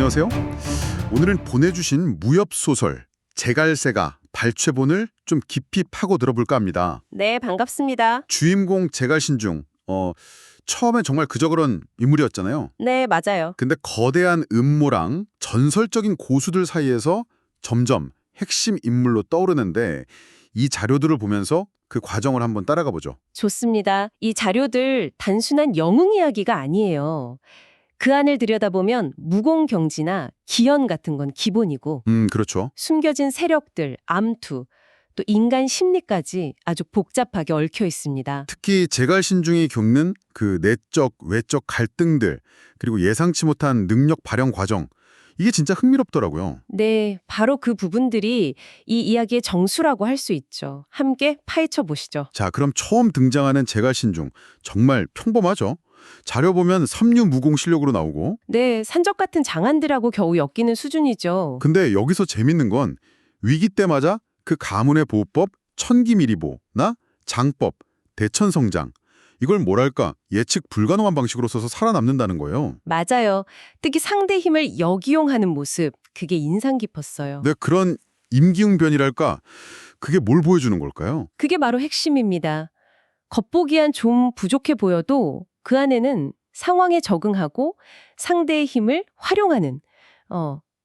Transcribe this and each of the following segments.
안녕하세요. 오늘은 보내주신 무협소설 제갈새가 발췌본을 좀 깊이 파고 들어볼까 합니다. 네, 반갑습니다. 주인공 제갈신중, 처음에 정말 그저 그런 인물이었잖아요. 네, 맞아요. 근데 거대한 음모랑 전설적인 고수들 사이에서 점점 핵심 인물로 떠오르는데 이 자료들을 보면서 그 과정을 한번 따라가 보죠. 좋습니다. 이 자료들 단순한 영웅 이야기가 아니에요. 그 안을 들여다보면 무공경지나 기연 같은 건 기본이고 그렇죠. 숨겨진 세력들, 암투, 또 인간 심리까지 아주 복잡하게 얽혀 있습니다. 특히 제갈신중이 겪는 그 내적, 외적 갈등들, 그리고 예상치 못한 능력 발현 과정, 이게 진짜 흥미롭더라고요. 네, 바로 그 부분들이 이 이야기의 정수라고 할 수 있죠. 함께 파헤쳐 보시죠. 자, 그럼 처음 등장하는 제갈신중, 정말 평범하죠? 자료 보면 삼류무공 실력으로 나오고, 네, 산적 같은 장안들하고 겨우 엮이는 수준이죠. 근데 여기서 재밌는 건 위기 때마다 그 가문의 보호법 천기미리보나 장법, 대천성장, 이걸 뭐랄까 예측 불가능한 방식으로 써서 살아남는다는 거예요. 맞아요. 특히 상대 힘을 역이용하는 모습, 그게 인상 깊었어요. 근데 그런 임기응변이랄까, 그게 뭘 보여주는 걸까요? 그게 바로 핵심입니다. 겉보기엔 좀 부족해 보여도 그 안에는 상황에 적응하고 상대의 힘을 활용하는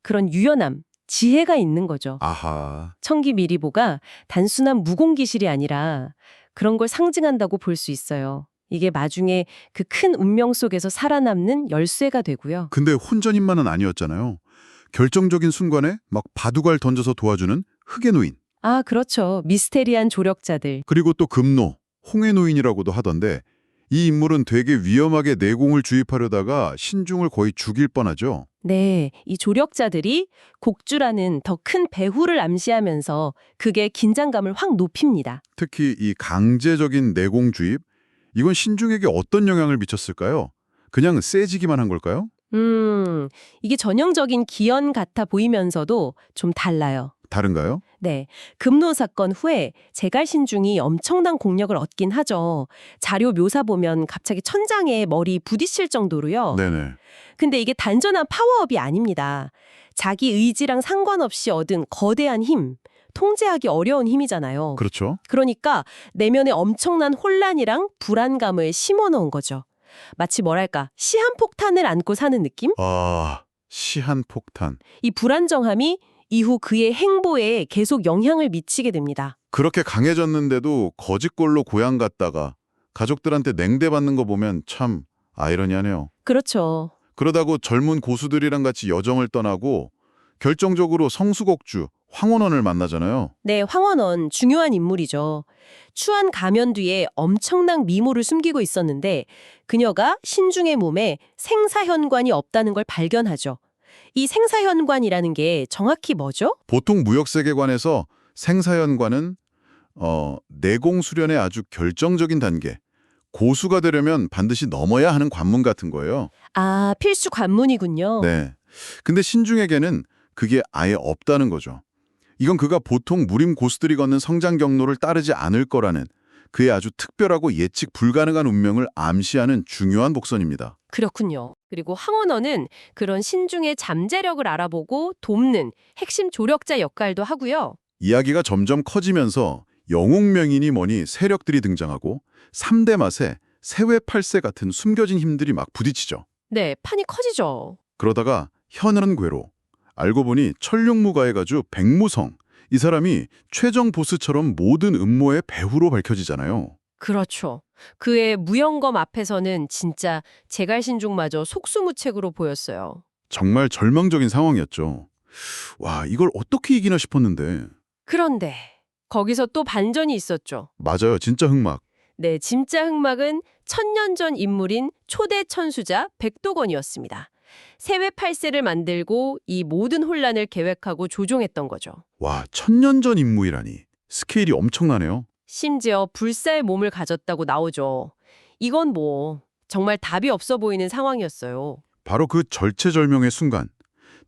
그런 유연함, 지혜가 있는 거죠. 아하, 청기미리보가 단순한 무공기실이 아니라 그런 걸 상징한다고 볼 수 있어요. 이게 나중에 그 큰 운명 속에서 살아남는 열쇠가 되고요. 근데 혼전인만은 아니었잖아요. 결정적인 순간에 막 바둑알 던져서 도와주는 흑의 노인, 아, 그렇죠. 미스테리한 조력자들. 그리고 또 금노, 홍의 노인이라고도 하던데 이 인물은 되게 위험하게 내공을 주입하려다가 신중을 거의 죽일 뻔하죠. 네, 이 조력자들이 곡주라는 더 큰 배후를 암시하면서 그게 긴장감을 확 높입니다. 특히 이 강제적인 내공 주입, 이건 신중에게 어떤 영향을 미쳤을까요? 그냥 세지기만 한 걸까요? 이게 전형적인 기연 같아 보이면서도 좀 달라요. 다른가요? 네, 금노 사건 후에 제갈신중이 엄청난 공력을 얻긴 하죠. 자료 묘사 보면 갑자기 천장에 머리 부딪힐 정도로요. 네네. 근데 이게 단전한 파워업이 아닙니다. 자기 의지랑 상관없이 얻은 거대한 힘, 통제하기 어려운 힘이잖아요. 그렇죠. 그러니까 내면에 엄청난 혼란이랑 불안감을 심어놓은 거죠. 마치 뭐랄까 시한폭탄을 안고 사는 느낌? 아, 시한폭탄. 이 불안정함이 이후 그의 행보에 계속 영향을 미치게 됩니다. 그렇게 강해졌는데도 거짓골로 고향 갔다가 가족들한테 냉대받는 거 보면 참 아이러니하네요. 그렇죠. 그러다고 젊은 고수들이랑 같이 여정을 떠나고 결정적으로 성수곡주 황원원을 만나잖아요. 네, 황원원 중요한 인물이죠. 추한 가면 뒤에 엄청난 미모를 숨기고 있었는데 그녀가 신중의 몸에 생사현관이 없다는 걸 발견하죠. 이 생사현관이라는 게 정확히 뭐죠? 보통 무역세계관에서 생사연관은 내공 수련의 아주 결정적인 단계, 고수가 되려면 반드시 넘어야 하는 관문 같은 거예요. 아, 필수 관문이군요. 네. 근데 신중에게는 그게 아예 없다는 거죠. 이건 그가 보통 무림 고수들이 걷는 성장 경로를 따르지 않을 거라는 그의 아주 특별하고 예측 불가능한 운명을 암시하는 중요한 복선입니다. 그렇군요. 그리고 황원원은 그런 신중의 잠재력을 알아보고 돕는 핵심 조력자 역할도 하고요. 이야기가 점점 커지면서 영웅명인이 뭐니 세력들이 등장하고 3대 맛에 세외팔세 같은 숨겨진 힘들이 막 부딪히죠. 네, 판이 커지죠. 그러다가 현은 괴로, 알고 보니 천룡무가의 가주 백무성, 이 사람이 최정 보스처럼 모든 음모의 배후로 밝혀지잖아요. 그렇죠. 그의 무용검 앞에서는 진짜 제갈신중마저 속수무책으로 보였어요. 정말 절망적인 상황이었죠. 와, 이걸 어떻게 이기나 싶었는데. 그런데 거기서 또 반전이 있었죠. 맞아요, 진짜 흑막. 네, 진짜 흑막은 천년 전 인물인 초대 천수자 백도건이었습니다. 세외팔세를 만들고 이 모든 혼란을 계획하고 조종했던 거죠. 와, 1000년 전 임무이라니. 스케일이 엄청나네요. 심지어 불사의 몸을 가졌다고 나오죠. 이건 뭐 정말 답이 없어 보이는 상황이었어요. 바로 그 절체절명의 순간,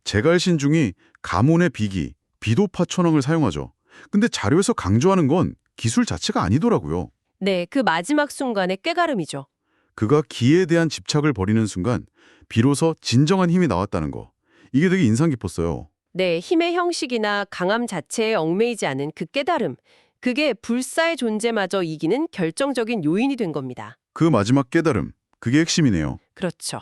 제갈신중이 가문의 비기, 비도파 천왕을 사용하죠. 근데 자료에서 강조하는 건 기술 자체가 아니더라고요. 네, 그 마지막 순간의 꾀가름이죠. 그가 기에 대한 집착을 버리는 순간 비로소 진정한 힘이 나왔다는 거. 이게 되게 인상 깊었어요. 네, 힘의 형식이나 강함 자체에 얽매이지 않은 그 깨달음. 그게 불사의 존재마저 이기는 결정적인 요인이 된 겁니다. 그 마지막 깨달음, 그게 핵심이네요. 그렇죠.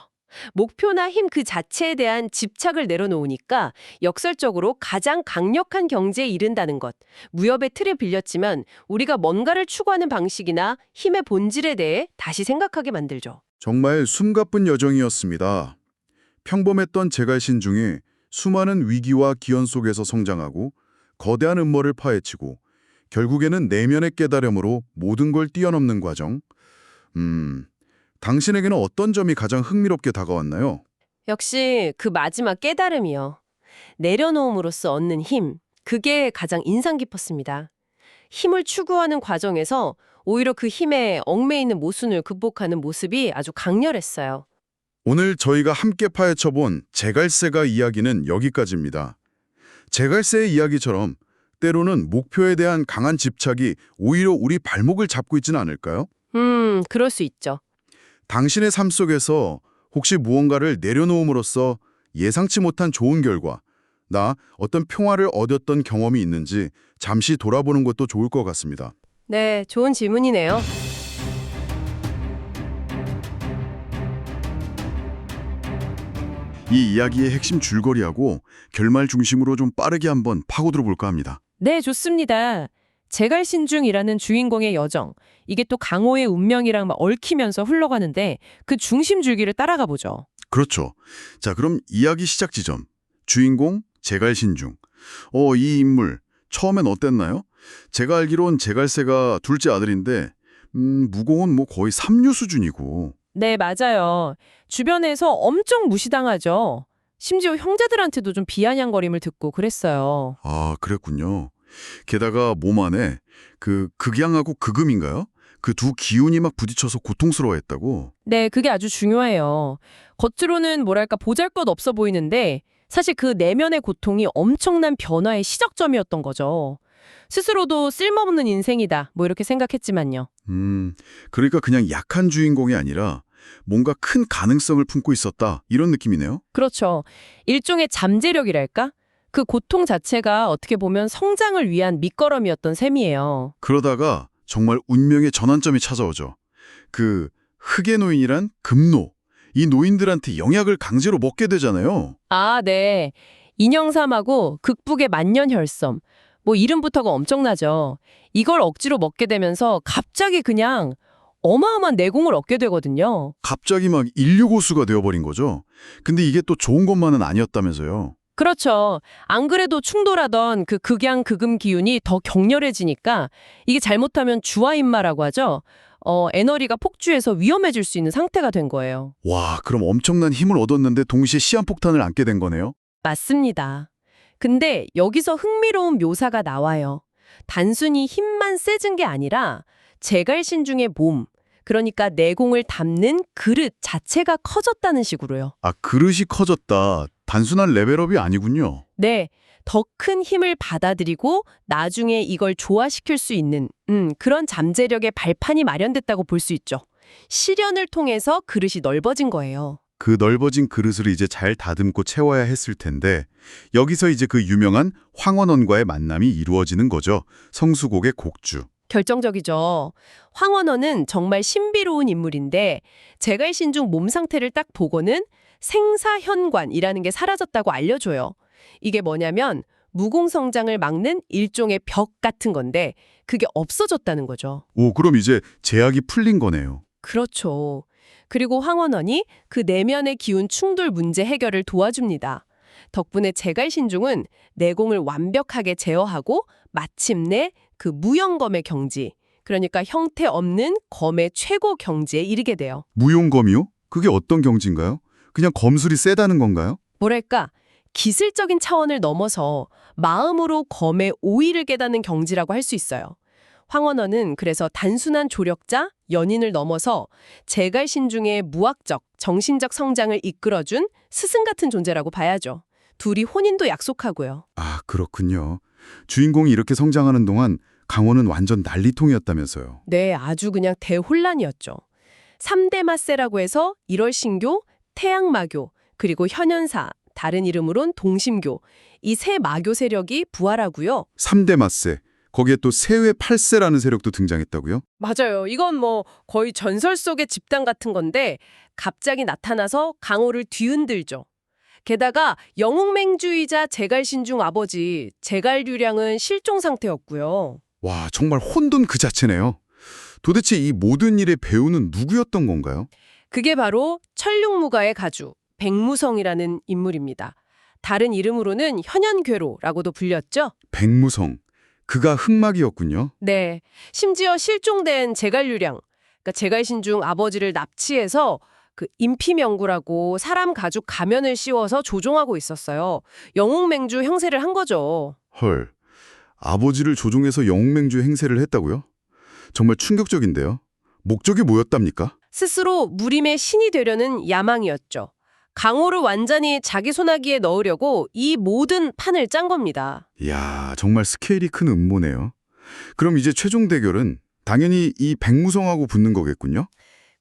목표나 힘 그 자체에 대한 집착을 내려놓으니까 역설적으로 가장 강력한 경제에 이른다는 것. 무협의 틀에 빌렸지만 우리가 뭔가를 추구하는 방식이나 힘의 본질에 대해 다시 생각하게 만들죠. 정말 숨가쁜 여정이었습니다. 평범했던 제갈신 중에 수많은 위기와 기현 속에서 성장하고 거대한 음모를 파헤치고 결국에는 내면의 깨달음으로 모든 걸 뛰어넘는 과정. 당신에게는 어떤 점이 가장 흥미롭게 다가왔나요? 역시 그 마지막 깨달음이요. 내려놓음으로써 얻는 힘. 그게 가장 인상 깊었습니다. 힘을 추구하는 과정에서 오히려 그 힘에 얽매이는 모순을 극복하는 모습이 아주 강렬했어요. 오늘 저희가 함께 파헤쳐본 제갈세가 이야기는 여기까지입니다. 제갈세의 이야기처럼 때로는 목표에 대한 강한 집착이 오히려 우리 발목을 잡고 있지는 않을까요? 그럴 수 있죠. 당신의 삶 속에서 혹시 무언가를 내려놓음으로써 예상치 못한 좋은 결과, 나 어떤 평화를 얻었던 경험이 있는지 잠시 돌아보는 것도 좋을 것 같습니다. 네, 좋은 질문이네요. 이 이야기의 핵심 줄거리하고 결말 중심으로 좀 빠르게 한번 파고들어 볼까 합니다. 네, 좋습니다. 제갈신중이라는 주인공의 여정, 이게 또 강호의 운명이랑 막 얽히면서 흘러가는데 그 중심 줄기를 따라가 보죠. 그렇죠. 자, 그럼 이야기 시작 지점. 주인공 제갈신중. 이 인물 처음엔 어땠나요? 제가 알기론 제갈세가 둘째 아들인데 무공은 뭐 거의 삼류 수준이고. 네, 맞아요. 주변에서 엄청 무시당하죠. 심지어 형제들한테도 좀 비아냥거림을 듣고 그랬어요. 아, 그랬군요. 게다가 몸 안에 그 극양하고 극음인가요? 그 두 기운이 막 부딪혀서 고통스러워했다고? 네, 그게 아주 중요해요. 겉으로는 뭐랄까 보잘것없어 보이는데 사실 그 내면의 고통이 엄청난 변화의 시작점이었던 거죠. 스스로도 쓸모없는 인생이다, 뭐 이렇게 생각했지만요. 그러니까 그냥 약한 주인공이 아니라 뭔가 큰 가능성을 품고 있었다, 이런 느낌이네요. 그렇죠. 일종의 잠재력이랄까? 그 고통 자체가 어떻게 보면 성장을 위한 밑거름이었던 셈이에요. 그러다가 정말 운명의 전환점이 찾아오죠. 그 흑의 노인이란 금노, 이 노인들한테 영약을 강제로 먹게 되잖아요. 아, 네. 인형삼하고 극북의 만년혈섬. 뭐 이름부터가 엄청나죠. 이걸 억지로 먹게 되면서 갑자기 그냥 어마어마한 내공을 얻게 되거든요. 갑자기 막 인류 고수가 되어버린 거죠. 근데 이게 또 좋은 것만은 아니었다면서요. 그렇죠. 안 그래도 충돌하던 그 극양 극음 기운이 더 격렬해지니까 이게 잘못하면 주화인마라고 하죠. 에너리가 폭주해서 위험해질 수 있는 상태가 된 거예요. 와, 그럼 엄청난 힘을 얻었는데 동시에 시한폭탄을 안게 된 거네요? 맞습니다. 근데 여기서 흥미로운 묘사가 나와요. 단순히 힘만 세진 게 아니라 제갈신중의 몸, 그러니까 내공을 담는 그릇 자체가 커졌다는 식으로요. 아, 그릇이 커졌다. 단순한 레벨업이 아니군요. 네, 더 큰 힘을 받아들이고 나중에 이걸 조화시킬 수 있는 그런 잠재력의 발판이 마련됐다고 볼 수 있죠. 실현을 통해서 그릇이 넓어진 거예요. 그 넓어진 그릇을 이제 잘 다듬고 채워야 했을 텐데 여기서 이제 그 유명한 황원원과의 만남이 이루어지는 거죠. 성수곡의 곡주. 결정적이죠. 황원어는 정말 신비로운 인물인데 제갈신중 몸 상태를 딱 보고는 생사현관이라는 게 사라졌다고 알려줘요. 이게 뭐냐면 무공성장을 막는 일종의 벽 같은 건데 그게 없어졌다는 거죠. 오, 그럼 이제 제약이 풀린 거네요. 그렇죠. 그리고 황원원이 그 내면의 기운 충돌 문제 해결을 도와줍니다. 덕분에 제갈신중은 내공을 완벽하게 제어하고 마침내 그 무용검의 경지, 그러니까 형태 없는 검의 최고 경지에 이르게 돼요. 무용검이요? 그게 어떤 경지인가요? 그냥 검술이 세다는 건가요? 뭐랄까, 기술적인 차원을 넘어서 마음으로 검의 오의를 깨닫는 경지라고 할 수 있어요. 황원어는 그래서 단순한 조력자, 연인을 넘어서 제갈신중의 무학적, 정신적 성장을 이끌어준 스승 같은 존재라고 봐야죠. 둘이 혼인도 약속하고요. 아, 그렇군요. 주인공이 이렇게 성장하는 동안 강원은 완전 난리통이었다면서요. 네, 아주 그냥 대혼란이었죠. 3대 마세라고 해서 일월신교, 태양마교, 그리고 현현사, 다른 이름으론 동심교, 이 새 마교 세력이 부활하고요. 3대 맞세, 거기에 또 세외 8세라는 세력도 등장했다고요? 맞아요. 이건 뭐 거의 전설 속의 집단 같은 건데 갑자기 나타나서 강호를 뒤흔들죠. 게다가 영웅맹주이자 제갈신중 아버지 제갈류량은 실종 상태였고요. 와, 정말 혼돈 그 자체네요. 도대체 이 모든 일의 배우는 누구였던 건가요? 그게 바로 천룡무가의 가주 백무성이라는 인물입니다. 다른 이름으로는 현현괴로라고도 불렸죠. 백무성, 그가 흑막이었군요. 네, 심지어 실종된 제갈류량, 그러니까 제갈신중 아버지를 납치해서 그 임피명구라고 사람 가죽 가면을 씌워서 조종하고 있었어요. 영웅맹주 형세를 한 거죠. 헐, 아버지를 조종해서 영웅맹주 행세를 했다고요? 정말 충격적인데요. 목적이 뭐였답니까? 스스로 무림의 신이 되려는 야망이었죠. 강호를 완전히 자기 손아귀에 넣으려고 이 모든 판을 짠 겁니다. 이야, 정말 스케일이 큰 음모네요. 그럼 이제 최종 대결은 당연히 이 백무성하고 붙는 거겠군요?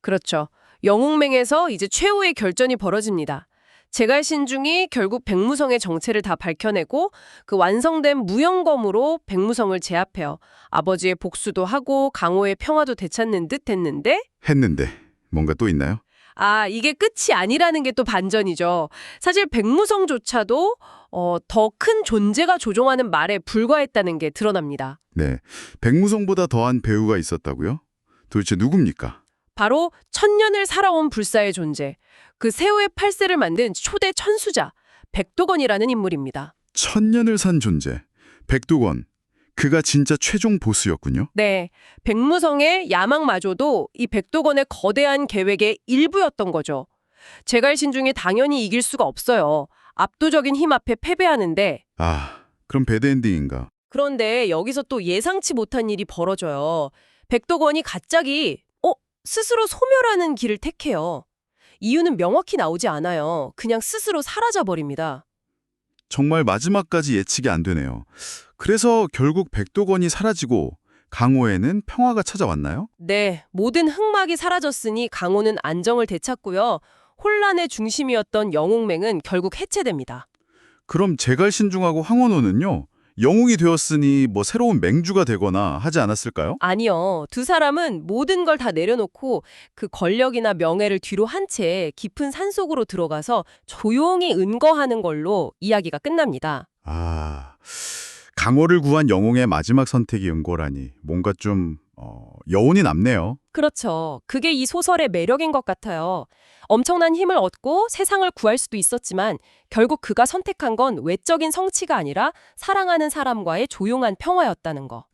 그렇죠. 영웅맹에서 이제 최후의 결전이 벌어집니다. 제갈신중이 결국 백무성의 정체를 다 밝혀내고 그 완성된 무영검으로 백무성을 제압해요. 아버지의 복수도 하고 강호의 평화도 되찾는 듯 했는데 했는데 뭔가 또 있나요? 이게 끝이 아니라는 게 또 반전이죠. 사실 백무성조차도 더 큰 존재가 조종하는 말에 불과했다는 게 드러납니다. 네, 백무성보다 더한 배우가 있었다고요? 도대체 누굽니까? 바로 천년을 살아온 불사의 존재, 그 세후의 8세를 만든 초대 천수자, 백도건이라는 인물입니다. 천년을 산 존재, 백도건. 그가 진짜 최종 보스였군요. 네, 백무성의 야망마저도 이 백도건의 거대한 계획의 일부였던 거죠. 제갈신중이 당연히 이길 수가 없어요. 압도적인 힘 앞에 패배하는데 아, 그럼 배드엔딩인가? 그런데 여기서 또 예상치 못한 일이 벌어져요. 백도건이 갑자기 스스로 소멸하는 길을 택해요. 이유는 명확히 나오지 않아요. 그냥 스스로 사라져버립니다. 정말 마지막까지 예측이 안 되네요. 그래서 결국 백도건이 사라지고 강호에는 평화가 찾아왔나요? 네, 모든 흑막이 사라졌으니 강호는 안정을 되찾고요. 혼란의 중심이었던 영웅맹은 결국 해체됩니다. 그럼 제갈신중하고 황원호는요? 영웅이 되었으니 뭐 새로운 맹주가 되거나 하지 않았을까요? 아니요. 두 사람은 모든 걸 다 내려놓고 그 권력이나 명예를 뒤로 한 채 깊은 산속으로 들어가서 조용히 은거하는 걸로 이야기가 끝납니다. 아, 강호를 구한 영웅의 마지막 선택이 은고라니 뭔가 좀 여운이 남네요. 그렇죠. 그게 이 소설의 매력인 것 같아요. 엄청난 힘을 얻고 세상을 구할 수도 있었지만 결국 그가 선택한 건 외적인 성취가 아니라 사랑하는 사람과의 조용한 평화였다는 거.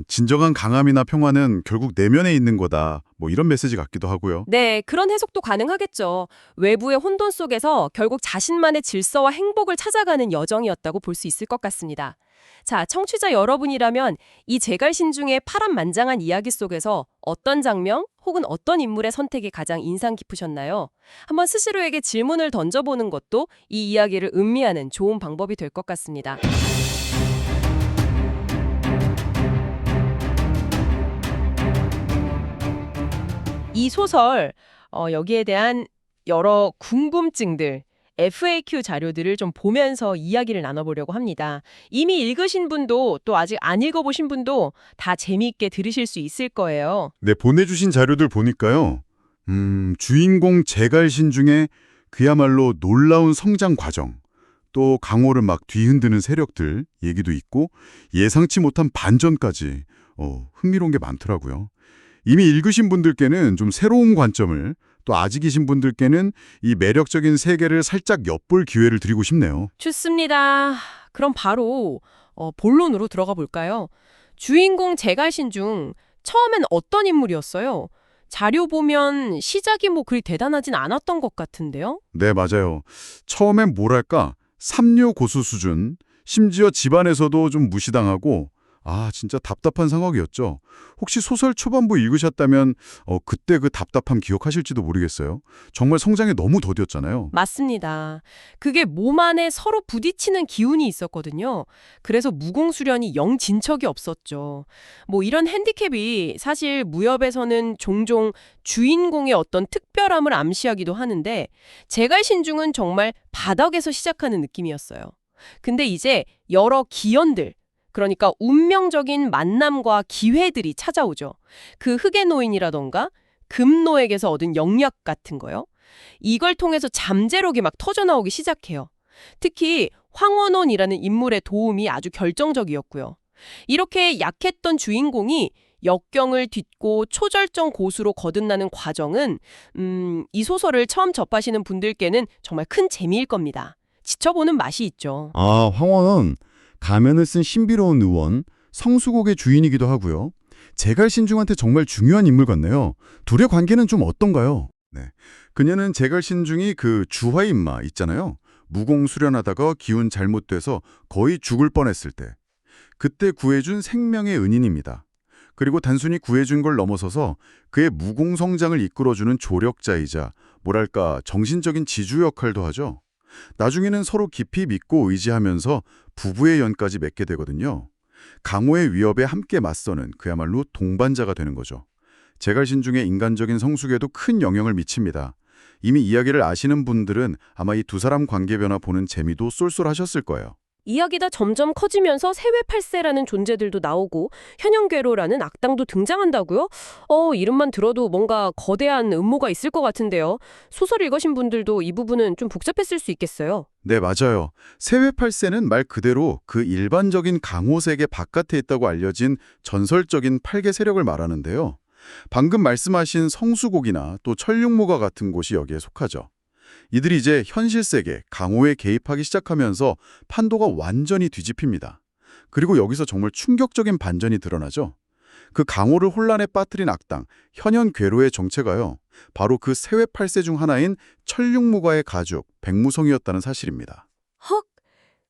진정한 강함이나 평화는 결국 내면에 있는 거다. 뭐 이런 메시지 같기도 하고요. 네, 그런 해석도 가능하겠죠. 외부의 혼돈 속에서 결국 자신만의 질서와 행복을 찾아가는 여정이었다고 볼 수 있을 것 같습니다. 자, 청취자 여러분이라면 이 제갈신중의 파란만장한 이야기 속에서 어떤 장면 혹은 어떤 인물의 선택이 가장 인상 깊으셨나요? 한번 스스로에게 질문을 던져보는 것도 이 이야기를 음미하는 좋은 방법이 될 것 같습니다. 이 소설, 여기에 대한 여러 궁금증들, FAQ 자료들을 좀 보면서 이야기를 나눠보려고 합니다. 이미 읽으신 분도 또 아직 안 읽어보신 분도 다 재미있게 들으실 수 있을 거예요. 네, 보내주신 자료들 보니까요. 주인공 제갈신중의 그야말로 놀라운 성장 과정, 또 강호를 막 뒤흔드는 세력들 얘기도 있고 예상치 못한 반전까지 흥미로운 게 많더라고요. 이미 읽으신 분들께는 좀 새로운 관점을, 또 아직이신 분들께는 이 매력적인 세계를 살짝 엿볼 기회를 드리고 싶네요. 좋습니다. 그럼 바로 본론으로 들어가 볼까요? 주인공 제갈신중, 처음엔 어떤 인물이었어요? 자료 보면 시작이 뭐 그리 대단하진 않았던 것 같은데요? 네, 맞아요. 처음엔 뭐랄까 삼류 고수 수준, 심지어 집안에서도 좀 무시당하고 아, 진짜 답답한 상황이었죠. 혹시 소설 초반부 읽으셨다면 그때 그 답답함 기억하실지도 모르겠어요. 정말 성장에 너무 더뎠잖아요. 맞습니다. 그게 몸 안에 서로 부딪히는 기운이 있었거든요. 그래서 무공수련이 영 진척이 없었죠. 뭐 이런 핸디캡이 사실 무협에서는 종종 주인공의 어떤 특별함을 암시하기도 하는데 제갈신중은 정말 바닥에서 시작하는 느낌이었어요. 근데 이제 여러 기연들, 그러니까 운명적인 만남과 기회들이 찾아오죠. 그 흑의 노인이라던가 금노에게서 얻은 영약 같은 거요. 이걸 통해서 잠재력이 막 터져나오기 시작해요. 특히 황원혼이라는 인물의 도움이 아주 결정적이었고요. 이렇게 약했던 주인공이 역경을 딛고 초절정 고수로 거듭나는 과정은 이 소설을 처음 접하시는 분들께는 정말 큰 재미일 겁니다. 지쳐보는 맛이 있죠. 아, 황원은 가면을 쓴 신비로운 의원, 성수곡의 주인이기도 하고요. 제갈신중한테 정말 중요한 인물 같네요. 둘의 관계는 좀 어떤가요? 네. 그녀는 제갈신중이 그 주화인마 있잖아요. 무공수련하다가 기운 잘못돼서 거의 죽을 뻔했을 때. 그때 구해준 생명의 은인입니다. 그리고 단순히 구해준 걸 넘어서서 그의 무공성장을 이끌어주는 조력자이자 뭐랄까 정신적인 지주 역할도 하죠. 나중에는 서로 깊이 믿고 의지하면서 부부의 연까지 맺게 되거든요. 강호의 위협에 함께 맞서는 그야말로 동반자가 되는 거죠. 제갈신중의 인간적인 성숙에도 큰 영향을 미칩니다. 이미 이야기를 아시는 분들은 아마 이 두 사람 관계 변화 보는 재미도 쏠쏠하셨을 거예요. 이야기가 점점 커지면서 세외팔세라는 존재들도 나오고 현영괴로라는 악당도 등장한다고요? 이름만 들어도 뭔가 거대한 음모가 있을 것 같은데요. 소설 읽으신 분들도 이 부분은 좀 복잡했을 수 있겠어요. 네, 맞아요. 세외팔세는 말 그대로 그 일반적인 강호 세계 바깥에 있다고 알려진 전설적인 팔개 세력을 말하는데요. 방금 말씀하신 성수곡이나 또 천룡모가 같은 곳이 여기에 속하죠. 이들이 이제 현실 세계, 강호에 개입하기 시작하면서 판도가 완전히 뒤집힙니다. 그리고 여기서 정말 충격적인 반전이 드러나죠. 그 강호를 혼란에 빠뜨린 악당, 현현괴로의 정체가요. 바로 그 세외팔세 중 하나인 천룡무가의 가족, 백무성이었다는 사실입니다. 헉!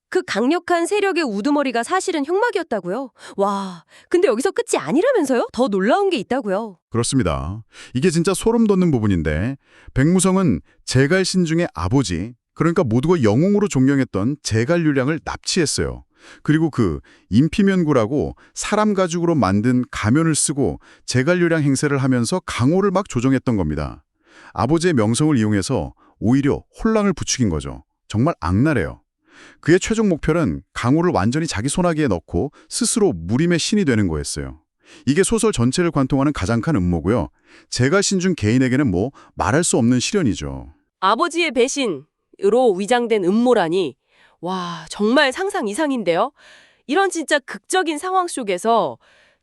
그 강력한 세력의 우두머리가 사실은 혁막이었다고요? 와, 근데 여기서 끝이 아니라면서요? 더 놀라운 게 있다고요. 그렇습니다. 이게 진짜 소름 돋는 부분인데 백무성은 제갈신중의 아버지, 그러니까 모두가 영웅으로 존경했던 제갈류량을 납치했어요. 그리고 그 인피면구라고 사람 가죽으로 만든 가면을 쓰고 제갈류량 행세를 하면서 강호를 막 조종했던 겁니다. 아버지의 명성을 이용해서 오히려 혼란을 부추긴 거죠. 정말 악랄해요. 그의 최종 목표는 강호를 완전히 자기 손아귀에 넣고 스스로 무림의 신이 되는 거였어요. 이게 소설 전체를 관통하는 가장 큰 음모고요. 제갈신중 개인에게는 뭐 말할 수 없는 시련이죠. 아버지의 배신으로 위장된 음모라니. 와, 정말 상상 이상인데요. 이런 진짜 극적인 상황 속에서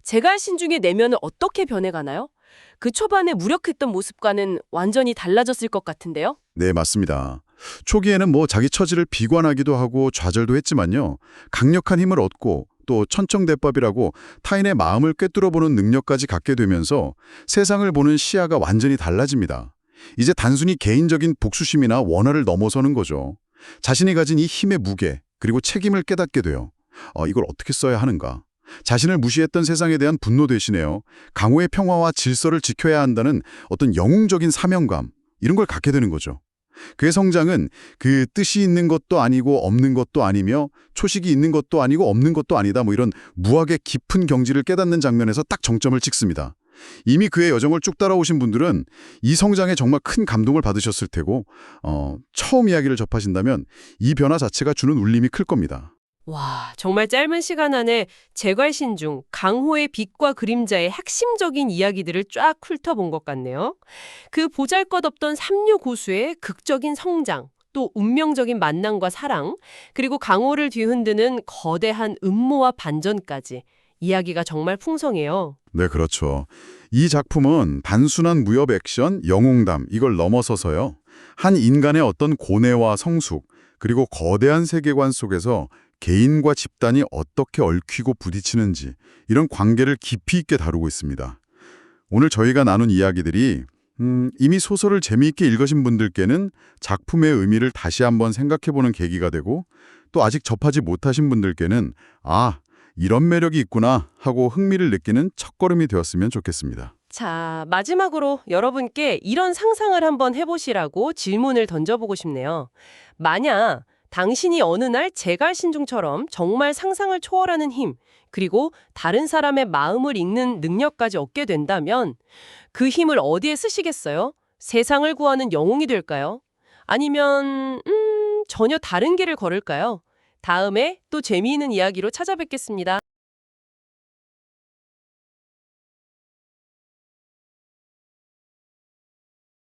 제갈신중의 내면은 어떻게 변해가나요? 그 초반에 무력했던 모습과는 완전히 달라졌을 것 같은데요. 네, 맞습니다. 초기에는 뭐 자기 처지를 비관하기도 하고 좌절도 했지만요. 강력한 힘을 얻고 또 천청대법이라고 타인의 마음을 꿰뚫어보는 능력까지 갖게 되면서 세상을 보는 시야가 완전히 달라집니다. 이제 단순히 개인적인 복수심이나 원한을 넘어서는 거죠. 자신이 가진 이 힘의 무게, 그리고 책임을 깨닫게 돼요. 이걸 어떻게 써야 하는가? 자신을 무시했던 세상에 대한 분노 대신에요. 강호의 평화와 질서를 지켜야 한다는 어떤 영웅적인 사명감, 이런 걸 갖게 되는 거죠. 그의 성장은 그 뜻이 있는 것도 아니고 없는 것도 아니며 초식이 있는 것도 아니고 없는 것도 아니다, 뭐 이런 무학의 깊은 경지를 깨닫는 장면에서 딱 정점을 찍습니다. 이미 그의 여정을 쭉 따라오신 분들은 이 성장에 정말 큰 감동을 받으셨을 테고 처음 이야기를 접하신다면 이 변화 자체가 주는 울림이 클 겁니다. 와, 정말 짧은 시간 안에 제갈신중, 강호의 빛과 그림자의 핵심적인 이야기들을 쫙 훑어본 것 같네요. 그 보잘것없던 삼류 고수의 극적인 성장, 또 운명적인 만남과 사랑, 그리고 강호를 뒤흔드는 거대한 음모와 반전까지 이야기가 정말 풍성해요. 네, 그렇죠. 이 작품은 단순한 무협 액션, 영웅담 이걸 넘어서서요. 한 인간의 어떤 고뇌와 성숙, 그리고 거대한 세계관 속에서 개인과 집단이 어떻게 얽히고 부딪히는지 이런 관계를 깊이 있게 다루고 있습니다. 오늘 저희가 나눈 이야기들이 이미 소설을 재미있게 읽으신 분들께는 작품의 의미를 다시 한번 생각해보는 계기가 되고 또 아직 접하지 못하신 분들께는 이런 매력이 있구나 하고 흥미를 느끼는 첫걸음이 되었으면 좋겠습니다. 자, 마지막으로 여러분께 이런 상상을 한번 해보시라고 질문을 던져보고 싶네요. 만약 당신이 어느 날 제갈신중처럼 정말 상상을 초월하는 힘, 그리고 다른 사람의 마음을 읽는 능력까지 얻게 된다면 그 힘을 어디에 쓰시겠어요? 세상을 구하는 영웅이 될까요? 아니면 전혀 다른 길을 걸을까요? 다음에 또 재미있는 이야기로 찾아뵙겠습니다.